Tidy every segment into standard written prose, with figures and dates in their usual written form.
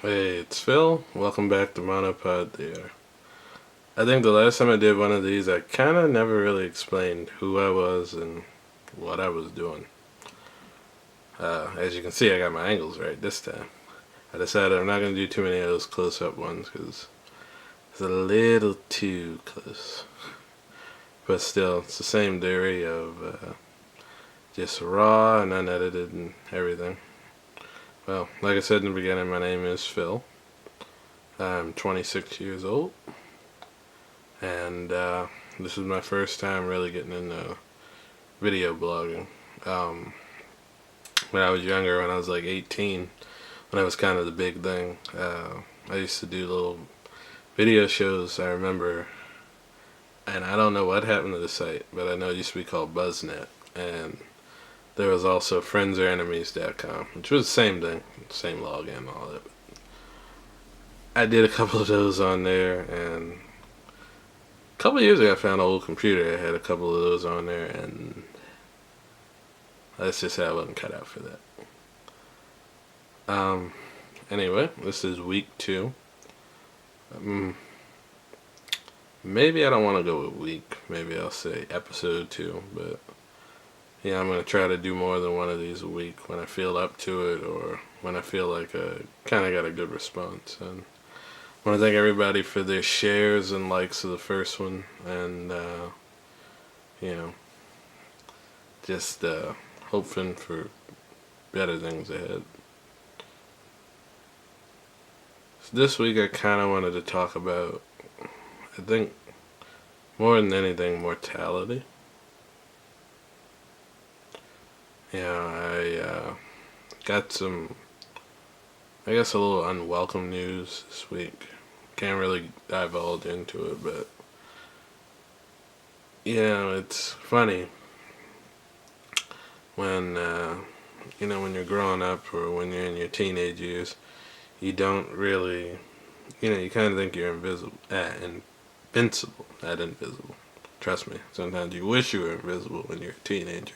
Hey, it's Phil. Welcome back to Monopod there. I think the last time I did one of these, I kind of never really explained who I was and what I was doing. As you can see, I got my angles right this time. I decided I'm not going to do too many of those close-up ones because it's a little too close. But still, it's the same theory of just raw and unedited and everything. Well, like I said in the beginning, my name is Phil. I'm 26 years old. And this is my first time really getting into video blogging. Um, when I was younger, when I was like 18, when I was kind of the big thing, I used to do little video shows. I remember, and I don't know what happened to the site, but I know it used to be called BuzzNet, and there was also friendsorenemies.com, which was the same thing, same login, and all that. I did a couple of those on there, and a couple of years ago, I found an old computer. I had a couple of those on there, and let's just say I wasn't cut out for that. Um, anyway, this is week 2. Maybe I don't want to go with week. Maybe I'll say episode 2. But yeah, I'm gonna try to do more than one of these a week when I feel up to it, or when I feel like I kind of got a good response. And I want to thank everybody for their shares and likes of the first one, and you know, just hoping for better things ahead. So this week I kind of wanted to talk about, I think, more than anything, mortality. I got some, I guess, a little unwelcome news this week. Can't really divulge into it, but it's funny when when you're growing up or when you're in your teenage years, you don't really, you kind of think you're invisible, invincible, not invisible. Trust me, sometimes you wish you were invisible when you're a teenager.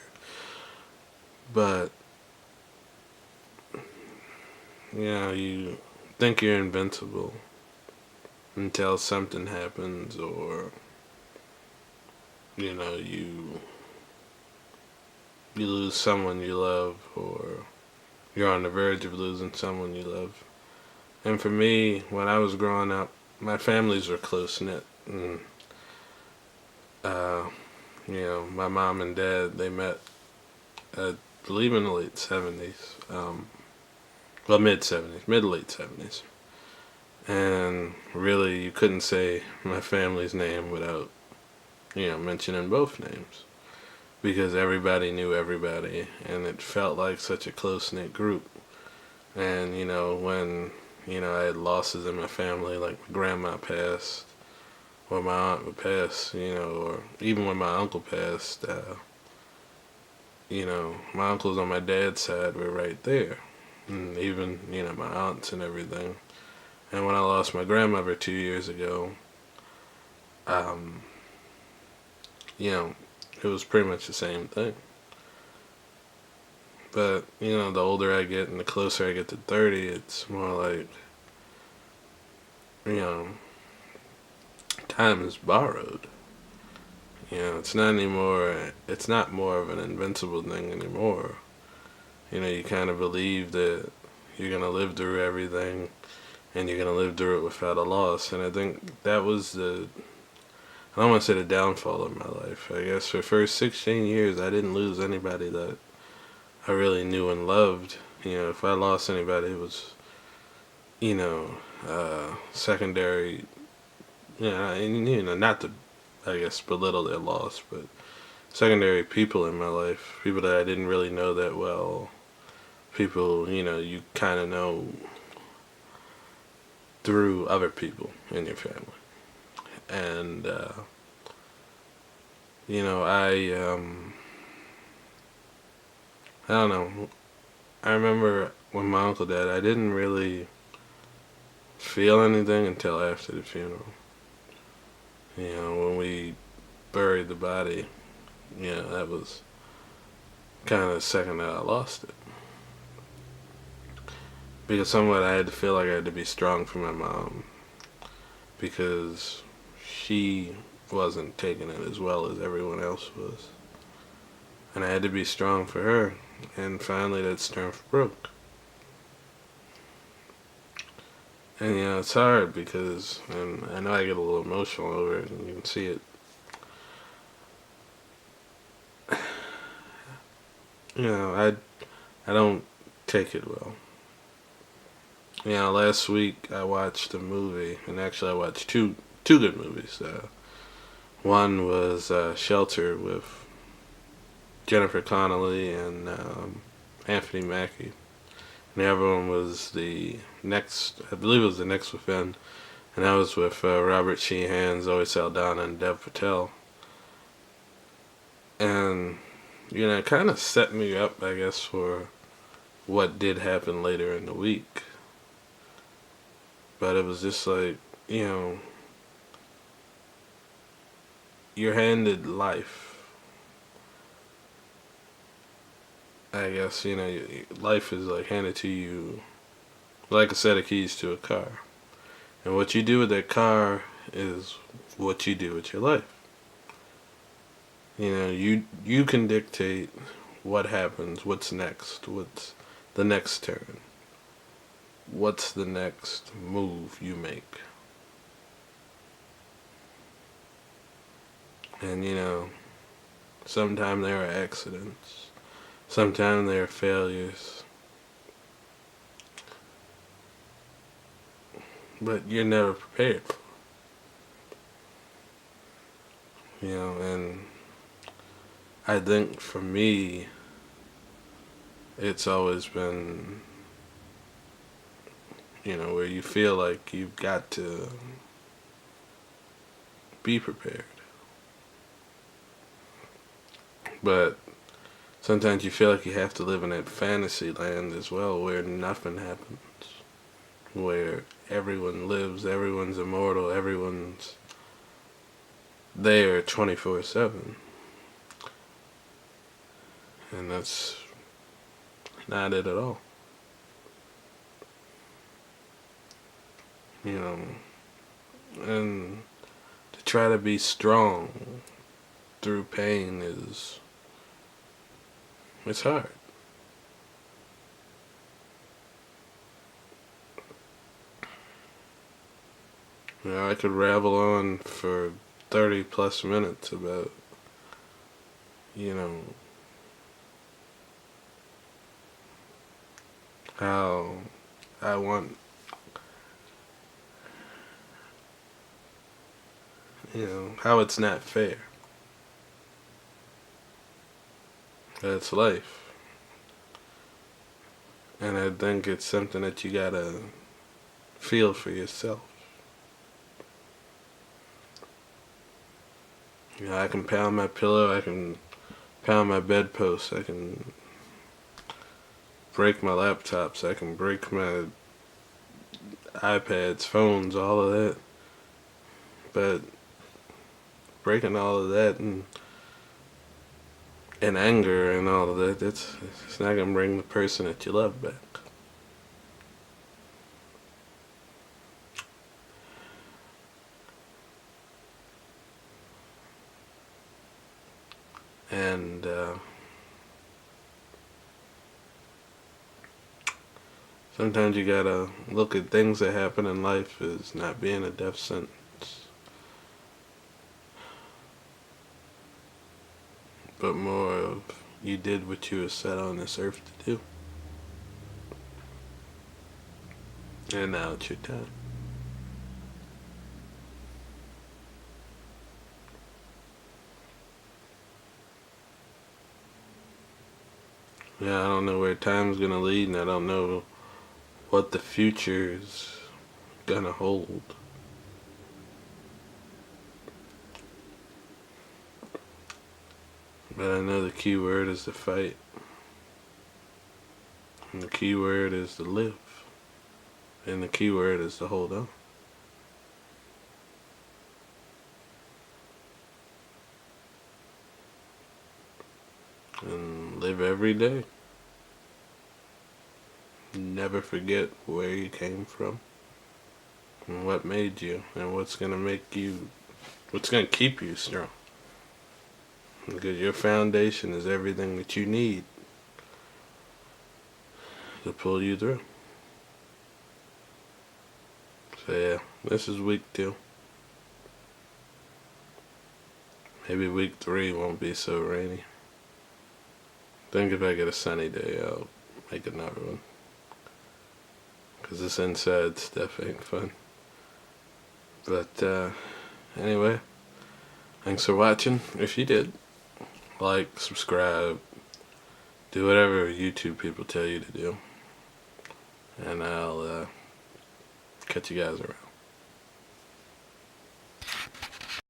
But, you think you're invincible until something happens, or, you lose someone you love, or you're on the verge of losing someone you love. And for me, when I was growing up, my families were close knit. And, my mom and dad, they met, I believe, in the late 70s. Well, mid 70s, mid late 70s. And really, you couldn't say my family's name without, mentioning both names. Because everybody knew everybody, and it felt like such a close knit group. And, when, I had losses in my family, like my grandma passed, or my aunt would pass, or even when my uncle passed, my uncles on my dad's side were right there. And even, my aunts and everything. And when I lost my grandmother 2 years ago, um, it was pretty much the same thing. But, the older I get and the closer I get to 30, it's more like, you know, time is borrowed. It's not anymore, it's not more of an invincible thing anymore. You kind of believe that you're going to live through everything and you're going to live through it without a loss. And I think that was I don't want to say the downfall of my life. I guess for the first 16 years, I didn't lose anybody that I really knew and loved. If I lost anybody, it was, secondary, and, not to, I guess, belittle their loss, but secondary people in my life, people that I didn't really know that well, people, you kind of know through other people in your family. And, I don't know. I remember when my uncle died, I didn't really feel anything until after the funeral. When we buried the body, that was kind of the second that I lost it. because somewhat I had to feel like I had to be strong for my mom because she wasn't taking it as well as everyone else was. And I had to be strong for her. And finally that strength broke. And it's hard because, and I know I get a little emotional over it, and you can see it. I don't take it well. Last week I watched a movie, and actually I watched two good movies. One was Shelter with Jennifer Connelly and Anthony Mackie. And the other one was I believe it was The Next Within, and that was with Robert Sheehan, Zoe Saldana, and Dev Patel. And, it kind of set me up, I guess, for what did happen later in the week. But it was just like, you're handed life. I guess, life is like handed to you like a set of keys to a car. And what you do with that car is what you do with your life. You can dictate what happens, what's next, what's the next turn, what's the next move you make. And sometimes there are accidents, sometimes there are failures, but you're never prepared. And I think for me, it's always been, where you feel like you've got to be prepared. But sometimes you feel like you have to live in that fantasy land as well, where nothing happens, where everyone lives, everyone's immortal, everyone's there 24/7. And that's not it at all. And to try to be strong through pain it's hard. I could rabble on for 30 plus minutes about, how I want, how it's not fair. That's life. And I think it's something that you gotta feel for yourself. I can pound my pillow, I can pound my bedpost, I can break my laptops, I can break my iPads, phones, all of that. But breaking all of that and anger and all of that, it's not gonna bring the person that you love back. And sometimes you gotta look at things that happen in life as not being a death sentence, but more of you did what you were set on this earth to do. And now it's your time. I don't know where time's gonna lead, and I don't know what the future's gonna hold. But I know the key word is to fight. And the key word is to live. And the key word is to hold on. And live every day. never forget where you came from and what made you and what's gonna keep you strong. Because your foundation is everything that you need to pull you through. So yeah, this is week 2. Maybe week 3 won't be so rainy. I think if I get a sunny day, I'll make another one. Because this inside stuff ain't fun. But anyway, thanks for watching. If you did, like, subscribe, do whatever YouTube people tell you to do. And I'll catch you guys around.